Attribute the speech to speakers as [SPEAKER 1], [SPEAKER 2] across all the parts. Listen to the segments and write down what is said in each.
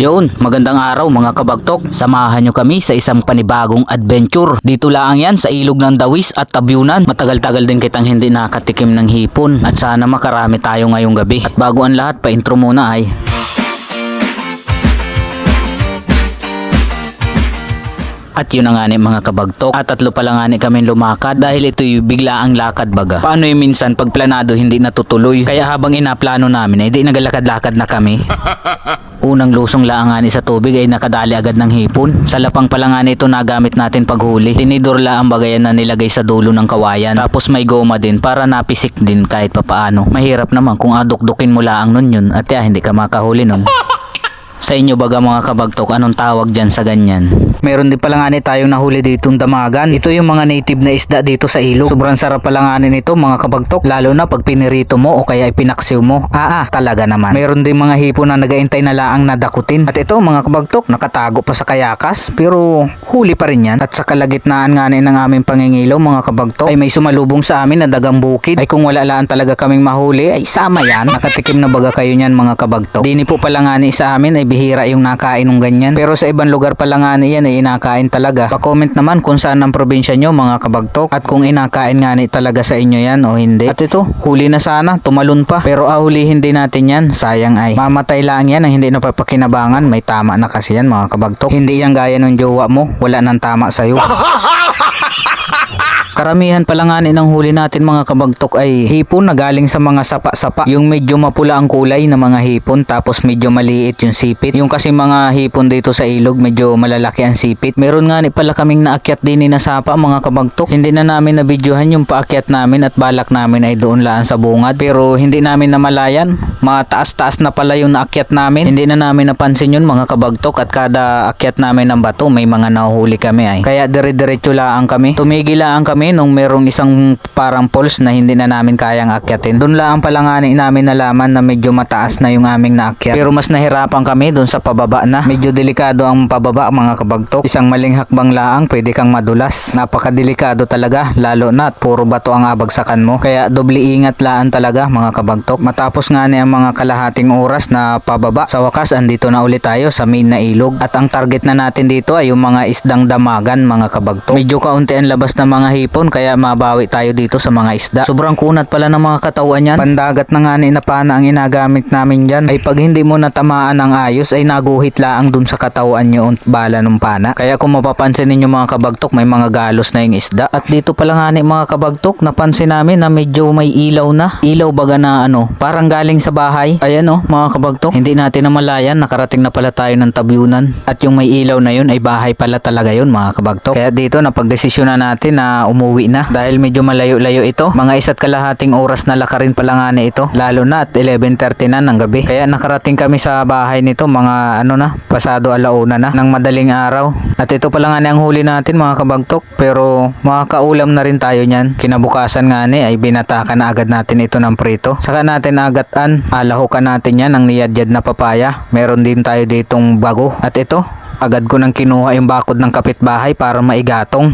[SPEAKER 1] Yun, magandang araw mga kabagtok. Samahan nyo kami sa isang panibagong adventure. Dito lang yan sa ilog ng Dawis at Tabyunan. Matagal-tagal din kitang hindi nakatikim ng hipon at sana makarami tayo ngayong gabi. At bago ang lahat, pa-intro muna ay... At yun na nga ni mga kabagtok. At tatlo pala nga ni kami lumakad dahil ito'y biglaang lakad baga. Paano yung minsan pag planado hindi natutuloy? Kaya habang inaplano namin ay di nagalakad-lakad na kami. Unang lusong lang nga ni sa tubig ay nakadali agad ng hipon. Sa lapang pala nga nito nagamit natin paghuli. Tinidor lang ang bagayan na nilagay sa dulo ng kawayan. Tapos may goma din para napisik din kahit papaano. Mahirap naman kung adukdukin mo lang nun yun at hindi ka makahuli nun. Sa inyo baga mga kabagtok, anong tawag dyan sa ganyan? Meron din pala nga ni tayong nahuli ditong damagan. Ito yung mga native na isda dito sa ilog. Sobrang sarap pala nga nito mga kabagtok. Lalo na pag pinirito mo o kaya ipinaksiw mo. Talaga naman. Meron din mga hipon na nagaintay na laang nadakutin. At ito mga kabagtok, nakatago pa sa kayakas. Pero huli pa rin yan. At sa kalagitnaan nga ng aming pangingilaw mga kabagtok, ay may sumalubong sa amin na dagang bukid. Ay kung wala laan talaga kaming mahuli, ay sama yan. Nakatikim na baga kayo niyan mga kabagtok. Dini po pala nga ni sa amin ay bihira yung nakain ng ganyan. Pero sa ibang lugar pala nga niyan ay inakain talaga. Pa-comment naman kung saan ang probinsya nyo mga kabagtok at kung inakain nga ni talaga sa inyo yan o hindi. At ito, huli na sana, tumalon pa. Pero ahulihin din natin yan, sayang ay. Mamatay lang yan ang hindi napapakinabangan. May tama na kasi yan mga kabagtok. Hindi yan gaya ng jowa mo, wala nang tama sa'yo. Karamihan pala nga ng huli natin mga kabagtok ay hipon na galing sa mga sapa-sapa. Yung medyo mapula ang kulay na mga hipon tapos medyo maliit yung sipit. Yung kasi mga hipon dito sa ilog medyo malalaki ang sipit. Meron nga pala kaming naakyat din na sapa mga kabagtok. Hindi na namin nabidyohan yung paakyat namin at balak namin ay doon laan sa bungad. Pero hindi namin namalayan. Mataas-taas na pala yung naakyat namin. Hindi na namin napansin yun mga kabagtok at kada akyat namin ng bato may mga nahuhuli kami ay. Kaya dire-diretso laang kami. Tumigil laang kami nung merong isang parang falls na hindi na namin kayang akyatin. Doon lang pala nga namin nalaman na medyo mataas na yung aming naakyat. Pero mas nahirapan kami doon sa pababa na. Medyo delikado ang pababa mga kabagtok. Isang maling hakbang laang pwede kang madulas. Napakadelikado talaga lalo na at puro bato ang abagsakan mo. Kaya doble ingat laan talaga mga kabagtok. Matapos nga ang mga kalahating oras na pababa, sa wakas andito na ulit tayo sa main na ilog. At ang target na natin dito ay yung mga isdang damagan mga kabagtok. Medyo kaunti ang labas ng mga hipon kaya mabawi tayo dito sa mga isda. Sobrang kunat pala ng mga katawan yan. Pandagat na nga na pana ang inagamit namin dyan. Ay pag hindi mo natamaan ng ayos ay naguhit laang dun sa katawan nyo bala ng pana. Kaya kung mapapansin ninyo mga kabagtok may mga galos na yung isda. At dito pala nga mga kabagtok napansin namin na medyo may ilaw na. Ilaw baga na parang galing sa bahay. Ayan mga kabagtok. Hindi natin namalayan nakarating na pala tayo ng Tabyunan. At yung may ilaw na yun ay bahay pala talaga yun mga kabagtok. Kaya dito napagdesisyon na natin na umuwi na. Dahil medyo malayo-layo ito. Mga 1.5 oras na lakarin pala nga ito. Lalo na at 11:30 na ng gabi. Kaya nakarating kami sa bahay nito mga pasado alauna na ng madaling araw. At ito pala nga ang huli natin mga kabagtok. Pero makakaulam na rin tayo niyan. Kinabukasan nga ay binatakan na agad natin ito ng prito. Saka natin agatan. Alahukan natin yan ng niyadyad na papaya. Meron din tayo ditong bago. At ito, agad ko nang kinuha yung bakod ng kapitbahay para maigatong.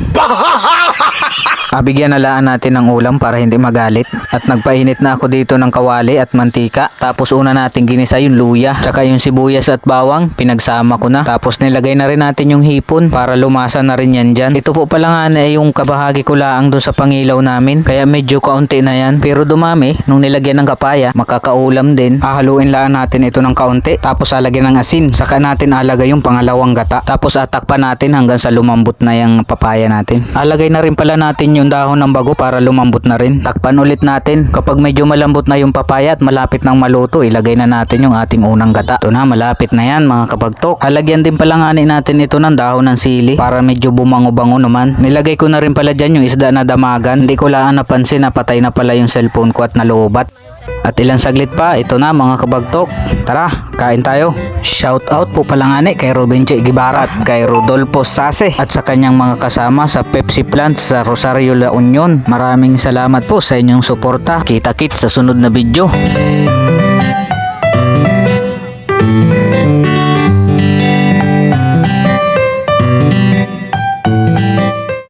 [SPEAKER 1] Bigyan na laan natin ng ulam para hindi magalit. At nagpainit na ako dito ng kawali at mantika. Tapos una natin ginisa yung luya. Tsaka yung sibuyas at bawang, pinagsama ko na. Tapos nilagay na rin natin yung hipon para lumasa na rin yan dyan. Ito po pala nga yung kabahagi ko laang doon sa pangilaw namin. Kaya medyo kaunti na yan. Pero dumami, nung nilagyan ng kapaya, makakaulam din. Hahaluin laan natin ito ng kaunti. Tapos alagyan ng asin. Saka natin alagay yung pangalawang gata. Tapos atakpan natin hanggang sa lumambot na yung papaya natin. Alagay na rin pala natin yung dahon ng bago para lumambot na rin. Takpan ulit natin. Kapag medyo malambot na yung papaya at malapit nang maluto, ilagay na natin yung ating unang gata. Ito na, malapit na yan mga kabagtok. Alagyan din pala nga natin ito ng dahon ng sili para medyo bumango-bango naman. Nilagay ko na rin pala dyan yung isda na damagan. Hindi ko lang napansin na patay na pala yung cellphone ko at nalobat. At ilang saglit pa, ito na mga kabagtok. Tara, kain tayo. Shout out po pala nga kay Ruben Che Guevara at kay Rodolfo Sase at sa kanyang mga kasama sa Pepsi plant sa Rosario La Union. Maraming salamat po sa inyong suporta. Kita-kits sa sunod na video.